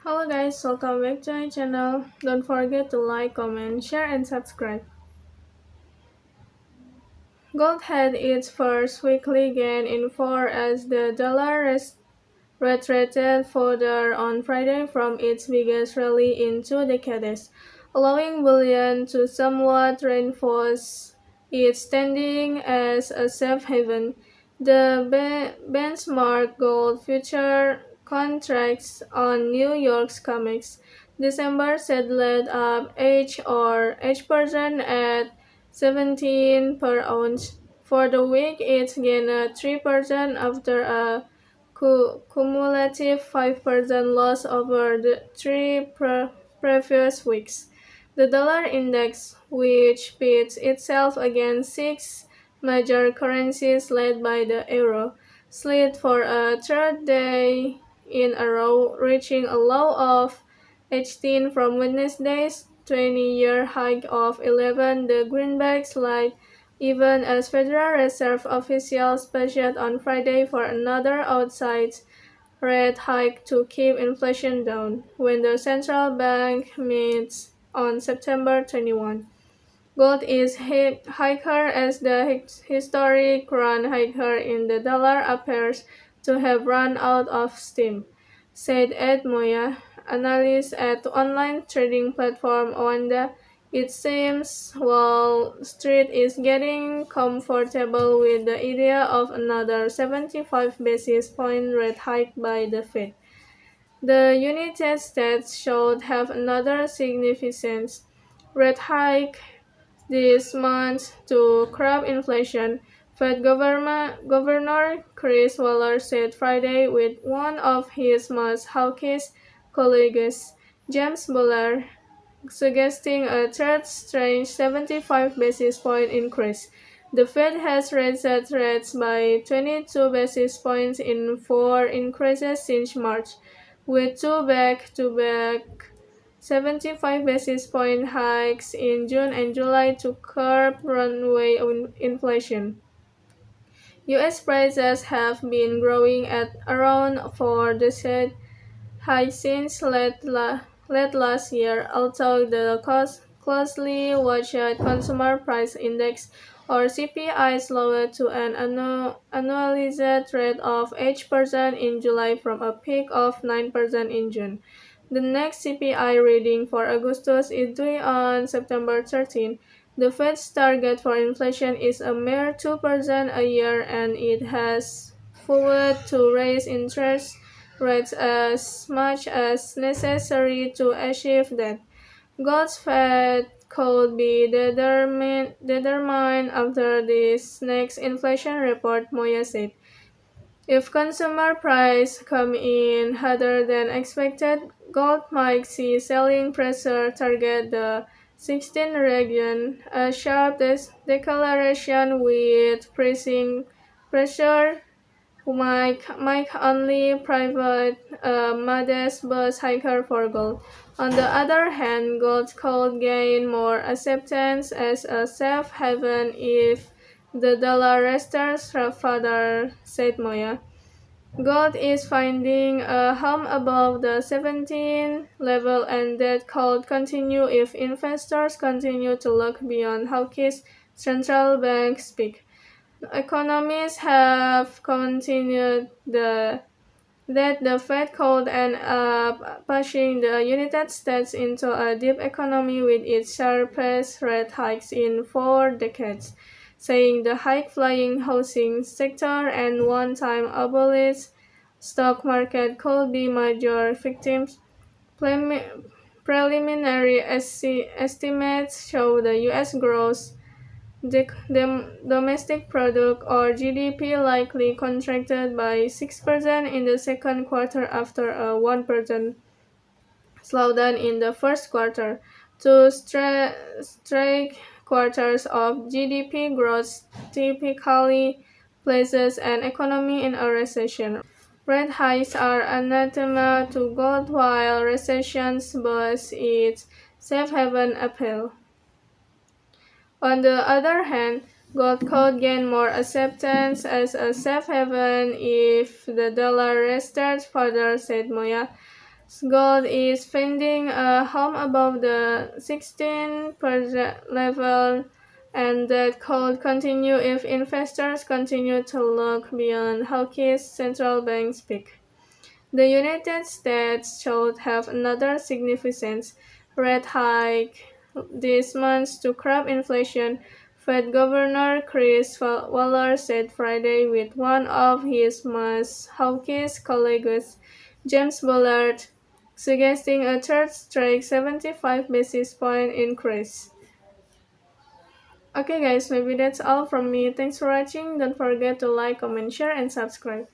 Hello guys, welcome back to my channel. Don't forget to like, comment, share and subscribe. Gold had its first weekly gain in 4 as the dollar retreated further on Friday from its biggest rally in 2 decades, allowing bullion to somewhat reinforce its standing as a safe haven. The benchmark gold future contracts on New York's COMEX December settled up H% at 17 per ounce. For the week, it gained 3% after a cumulative 5% loss over the previous weeks. The dollar index, which pits itself against six major currencies led by the euro, slid for a third day in a row, reaching a low of 18 from Wednesday's 20-year high of 11. The greenback slide even as Federal Reserve officials budget on Friday for another outside rate hike to keep inflation down, when the central bank meets on September 21. Gold is higher as the historic run higher in the dollar appears to have run out of steam, said Ed Moya, analyst at online trading platform Wanda. It seems Wall Street is getting comfortable with the idea of another 75 basis point rate hike by the Fed. The United States should have another significant rate hike this month to curb inflation, Fed Governor Chris Waller said Friday with one of his most hawkish colleagues, James Buller, suggesting a third strange 75 basis point increase. The Fed has raised rates by 22 basis points in 4 increases since March, with two back-to-back 75 basis point hikes in June and July to curb runaway inflation. US prices have been growing at around 4% high since late last year, although the closely watched Consumer Price Index or CPI slowed to an annualized rate of 8% in July from a peak of 9% in June. The next CPI reading for August is due on September 13. The Fed's target for inflation is a mere 2% a year, and it has vowed to raise interest rates as much as necessary to achieve that. God's fate could be determined after this next inflation report, Moya said. If consumer prices come in hotter than expected, gold might see selling pressure target the 16 region, a sharp declaration with pricing pressure might only provide a modest buzz hiker for gold. On the other hand, gold could gain more acceptance as a safe haven if the dollar restores further, said Moya. Gold is finding a home above the 17 level, and that could continue if investors continue to look beyond hawkish central bank speak. Economists have continued that the Fed could end up pushing the United States into a deep economy with its sharpest rate hikes in 4 decades, saying the high-flying housing sector and one-time abolished stock market could be major victims. Preliminary estimates show the U.S. gross domestic product or GDP likely contracted by 6% in the second quarter after a 1% slowdown in the first quarter. Two straight quarters of GDP growth typically places an economy in a recession. Rate hikes are anathema to gold while recessions boost its safe haven appeal. On the other hand, gold could gain more acceptance as a safe haven if the dollar restores further, said Moya. Gold is finding a home above the 16% level, and that could continue if investors continue to look beyond hawkish central bank speak. The United States should have another significant rate hike this month to curb inflation, Fed Governor Chris Waller said Friday, with one of his most hawkish colleagues, James Bullard, suggesting a third straight 75 basis point increase. Okay guys, maybe that's all from me. Thanks for watching. Don't forget to like, comment, share, and subscribe.